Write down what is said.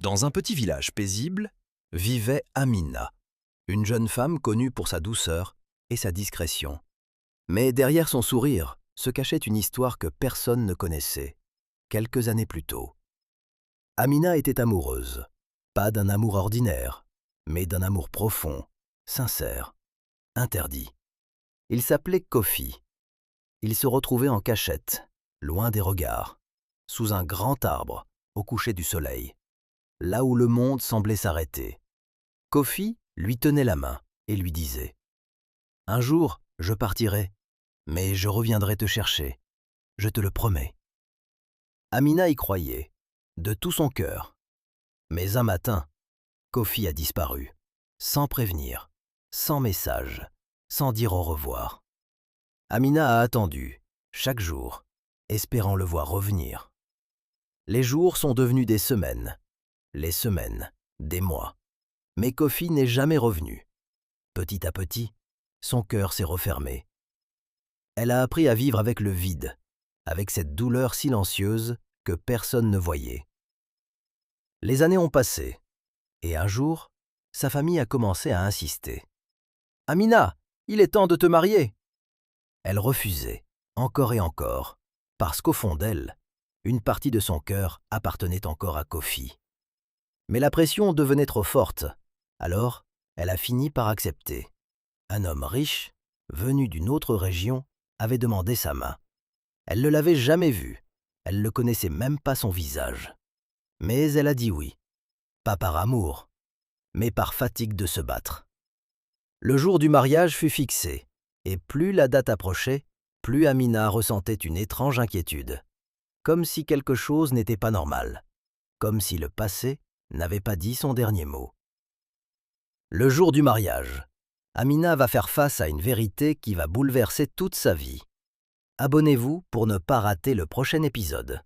Dans un petit village paisible, vivait Amina, une jeune femme connue pour sa douceur et sa discrétion. Mais derrière son sourire se cachait une histoire que personne ne connaissait, quelques années plus tôt. Amina était amoureuse, pas d'un amour ordinaire, mais d'un amour profond, sincère, interdit. Il s'appelait Kofi. Il se retrouvait en cachette, loin des regards, sous un grand arbre, au coucher du soleil, là où le monde semblait s'arrêter. Kofi lui tenait la main et lui disait « Un jour, je partirai, mais je reviendrai te chercher, je te le promets. » Amina y croyait, de tout son cœur. Mais un matin, Kofi a disparu, sans prévenir, sans message, sans dire au revoir. Amina a attendu, chaque jour, espérant le voir revenir. Les jours sont devenus des semaines, les semaines, des mois. Mais Kofi n'est jamais revenu. Petit à petit, son cœur s'est refermé. Elle a appris à vivre avec le vide, avec cette douleur silencieuse que personne ne voyait. Les années ont passé, et un jour, sa famille a commencé à insister. « Amina, il est temps de te marier !» Elle refusait, encore et encore, parce qu'au fond d'elle, une partie de son cœur appartenait encore à Kofi. Mais la pression devenait trop forte, alors elle a fini par accepter. Un homme riche, venu d'une autre région, avait demandé sa main. Elle ne l'avait jamais vu, elle ne connaissait même pas son visage. Mais elle a dit oui, pas par amour, mais par fatigue de se battre. Le jour du mariage fut fixé, et plus la date approchait, plus Amina ressentait une étrange inquiétude, comme si quelque chose n'était pas normal, comme si le passé n'avait pas dit son dernier mot. Le jour du mariage, Amina va faire face à une vérité qui va bouleverser toute sa vie. Abonnez-vous pour ne pas rater le prochain épisode.